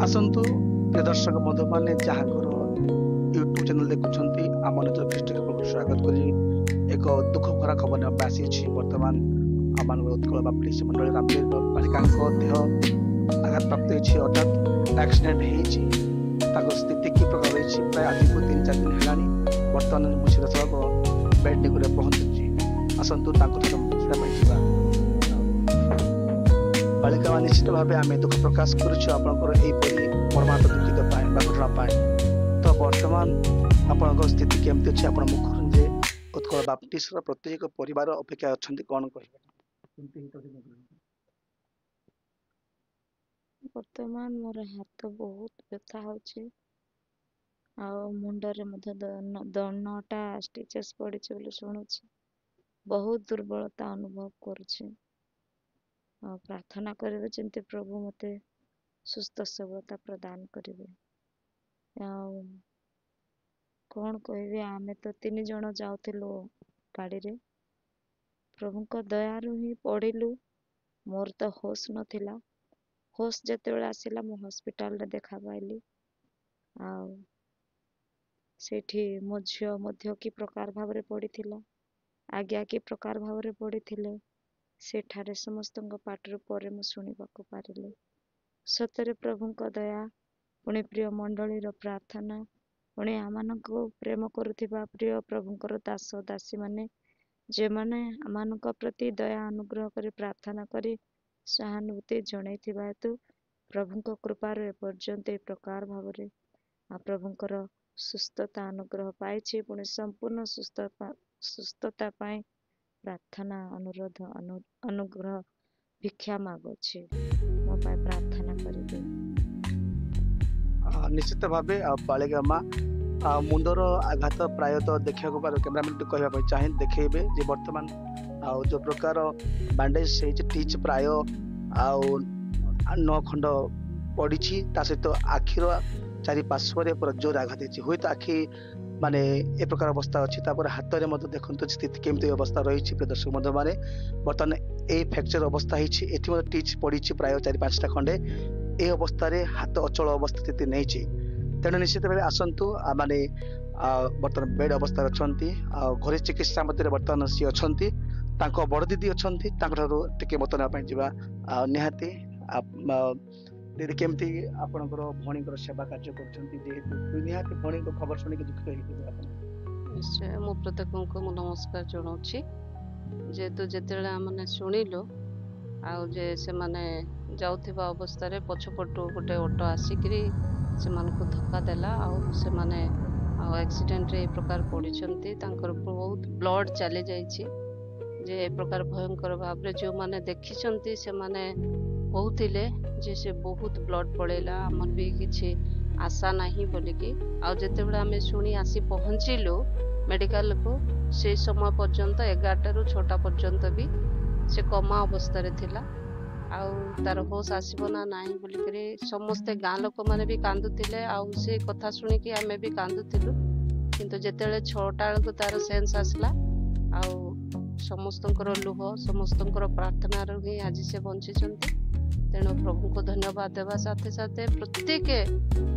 आसतु प्रिय दर्शक बंधु मैंने जहाँ यूट्यूब चैनल देखुं आम निज ख्रीष्ट स्वागत कर एक दुख भरा खबर आसी बर्तमान आम उत्कल बाप्टिस्ट मंडल रामदेव बालिका देह आघात प्राप्त होती हठात एक्सीडेंट हो स्थिति कि प्रकार रही प्राय आज को 3-4 दिन है बर्तमान मुझे सब बेड निकट पहुंची आसतु बालिका निश्चित भाव आम दुख प्रकाश करुपर परमात्म दुखित घटना पाए तो बर्तमान आपण स्थिति केमती अच्छे आप मुखर उत्कल बाप्टिस्ट प्रत्येक परिवार अपेक्षा अच्छा कौन कह वर्तमान मोर हाथ बहुत व्यथा होची मुंडरे दौड़टा स्टिचेस पड़ी शुणुची बहुत दुर्बलता अनुभव करुची प्रार्थना करेंगे जमती प्रभु मते सुस्थ सबलता प्रदान करेंगे कौन कहबी आमे तो 3 जन जाऊथिलु गाड़ी रे प्रभु को दयारु ही पड़िलु मोर तो होश नथिला होश जेतेबेले आसिला मो हॉस्पिटल रे देखा पाइली सेठी मो झियो मध्य कि प्रकार भाव पड़िथिला आज्ञा कि प्रकार भाव पड़िथिले सेठारे समस्त पाटरू पर शुणा पारिली सतरे प्रभु दया पुणी प्रिय मंडली प्रार्थना पुणी आम को प्रेम करुवा प्रिय प्रभुंकर दास दासी माने जे माने आम प्रति दया अनुग्रह कर प्रार्थना करी सहानुभूति जन हेतु प्रभु कृपार एपर्यंत ए प्रकार भाव प्रभुंकर सुस्थता अनुग्रह पाई पुणी संपूर्ण सुस्थता पाई प्रार्थना अनुरोध अनुग्रह भिक्षा मागुछि मो पाई प्रार्थना करिबे निश्चित भाव बालिका माँ मुंडर आघात प्रायतः देखा कैमरामैन कहवाई चाहे देखेबे जे वर्तमान जो प्रकार बैंडेज टीच प्राय 9 खंड पड़ी सहित आखिर 4 पार्श्व पूरा जोर आघात हुए तो आखि माने ए प्रकार अवस्था अच्छी हाथ में देखते स्थिति केमती अवस्था रही दर्शक बंधु मैंने बर्तमान ए फ्रैक्चर अवस्था ये टीच पड़ी प्राय 4-5टा खंडे ए अवस्था हाथ अचल अवस्था स्थिति नहीं तेणु निश्चित भाव आसतु माने बर्तमान बेड अवस्था अच्छा घरे चिकित्सा मध्य बर्तमान सी अच्छा बड़ दीदी अच्छा टे मत नापा निहाती दीदी केमती आपणकर भौणी सेवा कार्य कर भौणी खबर शुणी दुखित निश्चय मो प्रत्येक को नमस्कार जनाऊँगी जेहेतु जिते मैंने शुणिलु आउ से माने जाउथिबा अवस्था रे पछपटू गोटे ऑटो आसिक से धक्का देला आउ से माने एक्सीडेंट रे प्रकार पड़िछंती बहुत ब्लड चली जाइछि जे ए प्रकार भयंकर भाव रे जो माने देखिछंती से माने कहूतिले जे से बहुत ब्लड पड़ेला हमर भी किछि आशा नहीं बोलिकी आउ जेतेबेला आमे शुणी आसी पहुँचिलु मेडिकल को से समय पर्यंत 11टा रु 6टा पर्यंत भी से कमा अवस्था रे थिला आउ तार होश आसीबो ना नाही बोलिकरी समस्ते गाँ लोक माने भी कांदुतिले आउ से कथा शुणिकी आमे भी कांदुतिलु किंतु जेतेबेले 6टा को तार सेंस आसला आउ समस्तंकर लुह समस्तंकर प्रार्थना रो ही आज से बंचिचंती तेणु प्रभु को धन्यवाद देवा साथे साथे प्रत्येक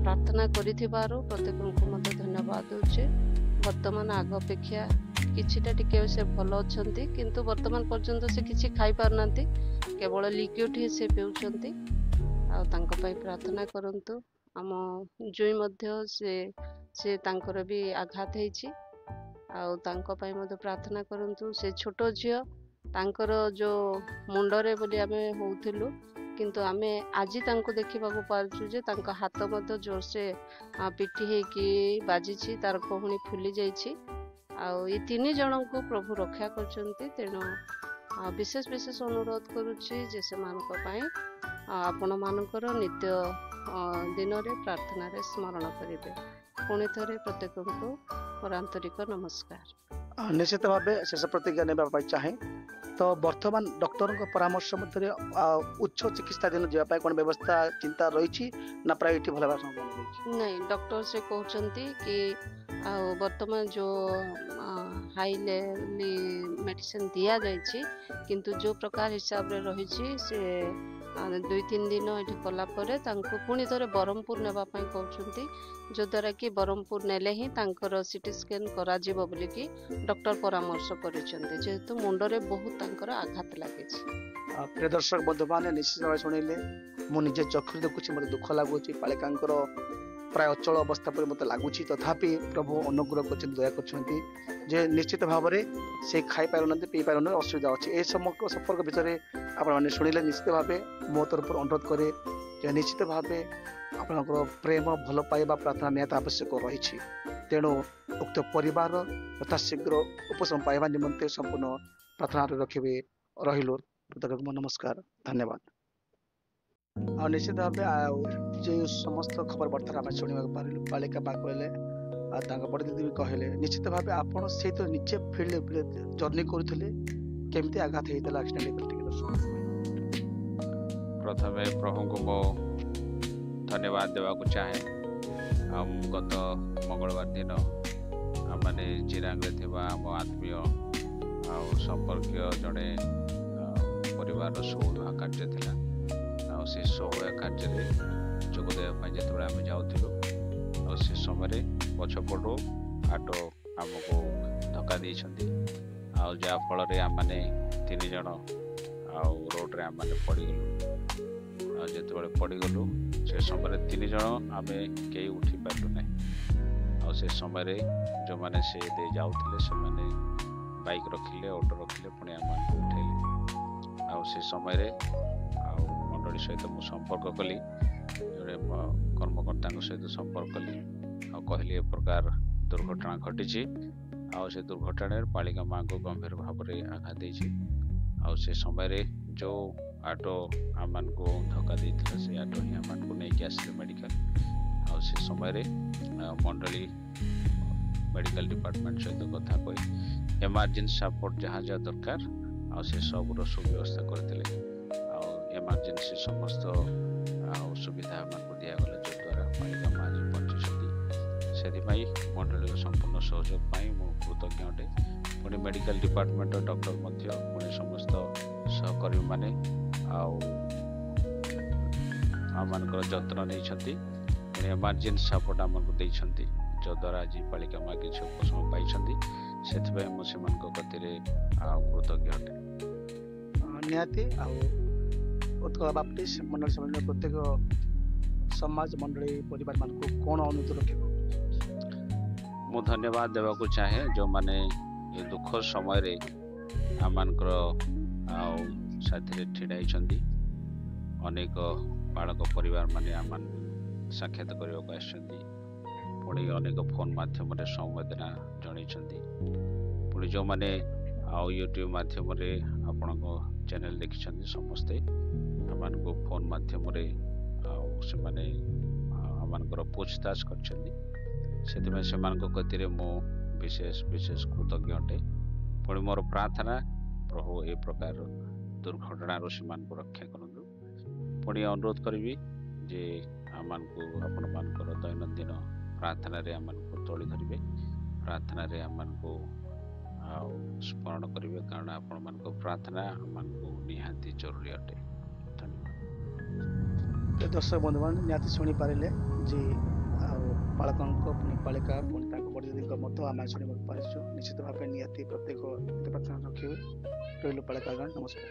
प्रार्थना करिथिबारो प्रत्येक को मत धन्यवाद दूचे वर्तमान आग अपेक्षा किछिटा टिके से भल अछंती किंतु वर्तमान पर्यंत से किछि खाई पारनांती केवल लिक्विड ही से पिउछंती आ तांको पई प्रार्थना करंतु आम जुई मध्य से तांकर भी आघात हेछि आ तांको पई मध्य प्रार्थना करंतु से छोटो झियो तांकर जो मुंडरे बोली आमे होउथिलु किंतु आमे आज तांको देखिबा को पारछु जे तांका हाथ मध्य जोर से पिठी हेकी बाजिछि तार कहुणी फुली जाइछि आउ ये 3 जन को प्रभु रक्षा करछंती तेणु विशेष विशेष अनुरोध करुछि जे से मानक पई आपण मानकर नित्य दिन रे प्रार्थना रे स्मरण करिवे पुणी थरे प्रत्येक को और आंतरिक नमस्कार निश्चित भाव शेष प्रतिज्ञा ने चाहे तो वर्तमान डॉक्टर परामर्श मध्य उच्च चिकित्सा दिन जावाई कौन व्यवस्था चिंता रही ना प्राइवेट भल नहीं डॉक्टर से कहते कि वर्तमान जो हाई लेवल मेडिसिन दिया जाइए किंतु जो प्रकार हिसाब रे रही से ଦୁଇ ତିନି ଦିନ ଏଠି କଲା ପରେ ତାଙ୍କୁ ପୁଣି ଥରେ ବ୍ରହ୍ମପୁର ନେବା ପାଇଁ କହୁଛନ୍ତି, ଯଦ୍ୱାରା କି ବ୍ରହ୍ମପୁର ନେଲେ ହିଁ ତାଙ୍କର ସିଟି ସ୍କାନ୍ କରାଯିବ ବୋଲିକି ଡକ୍ଟର ପରାମର୍ଶ କରିଛନ୍ତି, ଯେହେତୁ ମୁଣ୍ଡରେ ବହୁତ ତାଙ୍କର ଆଘାତ ଲାଗିଛି। ପ୍ରିୟ ଦର୍ଶକ ବନ୍ଧୁମାନେ ନିଶ୍ଚିତ ଭାବେ ଶୁଣିଲେ, ମୁଁ ନିଜେ ଚକ୍ଷୁରେ ଦେଖୁଛି, ମୋତେ ଦୁଃଖ ଲାଗୁଛି। ବାଳିକାଙ୍କର ପ୍ରାୟ ଅଚଳ ଅବସ୍ଥା ପରି ମୋତେ ଲାଗୁଛି, ତଥାପି ପ୍ରଭୁ ଅନୁଗ୍ରହ କରିଛନ୍ତି, ଦୟା କରିଛନ୍ତି ଯେ ନିଶ୍ଚିତ ଭାବରେ ସେ ଖାଇପାରୁନାହାନ୍ତି, ପିଇ ପାରୁନାହାନ୍ତି, ଅସୁବିଧା ଅଛି। ଏ ସମ୍ପର୍କ ଭିତରେ ଆପଣମାନେ ଶୁଣିଲେ ନିଶ୍ଚିତ ଭାବେ ମୋ ତରଫରୁ ଅନୁରୋଧ କରେ ଯେ ନିଶ୍ଚିତ ଭାବେ ଆପଣଙ୍କର ପ୍ରେମ, ଭଲ ପାଇବା, ପ୍ରାର୍ଥନା ନିହାତି ଆବଶ୍ୟକ ରହିଛି। ତେଣୁ ଉକ୍ତ ପରିବାର ଯଥାଶୀଘ୍ର ଉପଶମ ପାଇବା ନିମନ୍ତେ ସମ୍ପୂର୍ଣ୍ଣ ପ୍ରାର୍ଥନାରେ ରଖିବେ। ରହିଲୁ, ନମସ୍କାର, ଧନ୍ୟବାଦ। ଆଉ ନିଶ୍ଚିତ ଭାବେ ଆଉ ଯେ ସମସ୍ତ ଖବର ବାର୍ତ୍ତାରେ ଆମେ ଶୁଣିବାକୁ ପାରିଲୁ, ବାଳିକା ମା କହିଲେ ଆଉ ତାଙ୍କ ବଡ଼ ଦିଦି ବି କହିଲେ, ନିଶ୍ଚିତ ଭାବେ ଆପଣ ସେଇତ ନିଜେ ଫିଲ୍ଡ ଜର୍ଣ୍ଣି କରୁଥିଲେ, କେମିତି ଆଘାତ ହେଇଥିଲା, ଆକ୍ସିଡେଣ୍ଟ ହେଇଥିଲା, ଟିକେ ଦର୍ଶକ। ପ୍ରଥମେ ପ୍ରଭୁଙ୍କୁ ମୁଁ ଧନ୍ୟବାଦ ଦେବାକୁ ଚାହେଁ। ଆଉ ଗତ ମଙ୍ଗଳବାର ଦିନ ଆମମାନେ ଚିରାଙ୍ଗରେ ଥିବା ଆମ ଆତ୍ମୀୟ ଆଉ ସମ୍ପର୍କୀୟ ଜଣେ ପରିବାରର ସୌଭାଗ୍ୟ କାର୍ଯ୍ୟ ଥିଲା। ଆଉ ସେ ସୌଭାଗ୍ୟ କାର୍ଯ୍ୟରେ ଯୋଗ ଦେବା ପାଇଁ ଯେତେବେଳେ ଆମେ ଯାଉଥିଲୁ, ଆଉ ସେ ସମୟରେ ପଛପଟୁ ଅଟୋ ଆମକୁ ଧକ୍କା ଦେଇଛନ୍ତି, ଆଉ ଯାହାଫଳରେ ଆମମାନେ 3 ଜଣ ଆଉ ରୋଡ଼ରେ ଆମମାନେ ପଡ଼ିଗଲୁ। ଆଉ ଯେତେବେଳେ ପଡ଼ିଗଲୁ ସେ ସମୟରେ 3 ଜଣ ଆମେ କେହି ଉଠି ପାରିଲୁ ନାହିଁ। ଆଉ ସେ ସମୟରେ ଯେଉଁମାନେ ସେ ଦେଇ ଯାଉଥିଲେ ସେମାନେ ବାଇକ୍ ରଖିଲେ, ଅଟୋ ରଖିଲେ, ପୁଣି ଆମମାନଙ୍କୁ ଉଠେଇଲେ। ଆଉ ସେ ସମୟରେ ଆଉ ମଣ୍ଡଳୀ ସହିତ ମୁଁ ସମ୍ପର୍କ କଲି, ଜଣେ କର୍ମକର୍ତ୍ତାଙ୍କ ସହିତ ସମ୍ପର୍କ କଲି, ଆଉ କହିଲି ଏ ପ୍ରକାର ଦୁର୍ଘଟଣା ଘଟିଛି, ଆଉ ସେ ଦୁର୍ଘଟଣାରେ ବାଳିକା ମାଙ୍କୁ ଗମ୍ଭୀର ଭାବରେ ଆଘାତ ଦେଇଛି। ଆଉ ସେ ସମୟରେ ଯେଉଁ ଅଟୋ ଆମମାନଙ୍କୁ ଧକ୍କା ଦେଇଥିଲା, ସେ ଅଟୋ ହିଁ ଆମମାନଙ୍କୁ ନେଇକି ଆସିଲେ ମେଡ଼ିକାଲ। ଆଉ ସେ ସମୟରେ ମଣ୍ଡଳୀ ମେଡ଼ିକାଲ ଡିପାର୍ଟମେଣ୍ଟ ସହିତ କଥା କହି ଏମର୍ଜେନ୍ସି ସପୋର୍ଟ ଯାହା ଯାହା ଦରକାର ଆଉ ସେ ସବୁର ସୁବ୍ୟବସ୍ଥା କରିଥିଲେ। ଆଉ ଏମର୍ଜେନ୍ସି ସମସ୍ତ ଆଉ ସୁବିଧା ଆମମାନଙ୍କୁ ଦିଆଗଲା, ଯଦ୍ୱାରା ବାଳିକା ମା ଆଜି ବଞ୍ଚିଛନ୍ତି। ସେଥିପାଇଁ ମଣ୍ଡଳୀର ସମ୍ପୂର୍ଣ୍ଣ ସହଯୋଗ ପାଇଁ ମୁଁ କୃତଜ୍ଞ ଅଟେ। ପୁଣି ମେଡ଼ିକାଲ ଡିପାର୍ଟମେଣ୍ଟର ଡକ୍ଟର ମଧ୍ୟ, ପୁଣି ସମସ୍ତ ସହକର୍ମୀମାନେ ଆଉ ଆମମାନଙ୍କର ଯତ୍ନ ନେଇଛନ୍ତି, ପୁଣି ଏମର୍ଜେନ୍ସି ସପୋର୍ଟ ଆମକୁ ଦେଇଛନ୍ତି, ଯଦ୍ୱାରା ଆଜି ବାଳିକା ମା କିଛି ଉପଶମ ପାଇଛନ୍ତି। ସେଥିପାଇଁ ମୁଁ ସେମାନଙ୍କ କତିରେ ଆଉ କୃତଜ୍ଞ ଅଟେ। ନିହାତି ଆଉ ଉତ୍କଳ ବାପ୍ଟିଷ୍ଟ ମଣ୍ଡଳୀ ସମ୍ବନ୍ଧୀୟ ପ୍ରତ୍ୟେକ ସମାଜ ମଣ୍ଡଳୀ ପରିବାରମାନଙ୍କୁ କ'ଣ ଅନୁରୋଧ ରଖିବ? ମୁଁ ଧନ୍ୟବାଦ ଦେବାକୁ ଚାହେଁ, ଯେଉଁମାନେ ଏ ଦୁଃଖ ସମୟରେ ଆମମାନଙ୍କର ଆଉ ସାଥିରେ ଛିଡ଼ା ହେଇଛନ୍ତି। ଅନେକ ବାଳକ ପରିବାରମାନେ ଆମମାନଙ୍କୁ ସାକ୍ଷାତ କରିବାକୁ ଆସିଛନ୍ତି, ପୁଣି ଅନେକ ଫୋନ୍ ମାଧ୍ୟମରେ ସମବେଦନା ଜଣାଇଛନ୍ତି। ପୁଣି ଯେଉଁମାନେ ଆଉ ୟୁଟ୍ୟୁବ୍ ମାଧ୍ୟମରେ ଆପଣଙ୍କ ଚ୍ୟାନେଲ୍ ଦେଖିଛନ୍ତି, ସମସ୍ତେ ଆମମାନଙ୍କୁ ଫୋନ୍ ମାଧ୍ୟମରେ ଆଉ ସେମାନେ ଆମମାନଙ୍କର ପୁଛତାଛ କରିଛନ୍ତି। ସେଥିପାଇଁ ସେମାନଙ୍କ କତିରେ ମୁଁ ବିଶେଷ କୃତଜ୍ଞ ଅଟେ। ପୁଣି ମୋର ପ୍ରାର୍ଥନା, ପ୍ରଭୁ ଏ ପ୍ରକାର ଦୁର୍ଘଟଣାରୁ ସେମାନଙ୍କୁ ରକ୍ଷା କରନ୍ତୁ। ପୁଣି ଅନୁରୋଧ କରିବି ଯେ ଆମମାନଙ୍କୁ ଆପଣମାନଙ୍କର ଦୈନନ୍ଦିନ ପ୍ରାର୍ଥନାରେ ଆମମାନଙ୍କୁ ତୋଳି ଧରିବେ, ପ୍ରାର୍ଥନାରେ ଆମମାନଙ୍କୁ ଆଉ ସ୍ମରଣ କରିବେ, କାରଣ ଆପଣମାନଙ୍କ ପ୍ରାର୍ଥନା ଆମମାନଙ୍କୁ ନିହାତି ଜରୁରୀ ଅଟେ। ଧନ୍ୟବାଦ। ଦର୍ଶକ ବନ୍ଧୁମାନେ ନିହାତି ଶୁଣିପାରିଲେ ଯେ ଆଉ ବାଳକଙ୍କ ପୁଣି ବାଳିକା ପୁଣି ତାଙ୍କ ବଡ଼ ଦିଦିଙ୍କ ମଧ୍ୟ ଆମେ ଶୁଣିବାକୁ ପାରିଛୁ। ନିଶ୍ଚିତ ଭାବେ ନିହାତି ପ୍ରତ୍ୟେକ ପ୍ରାର୍ଥନା ରଖିବେ। ରହିଲୁ ବାଳିକା, ନମସ୍କାର।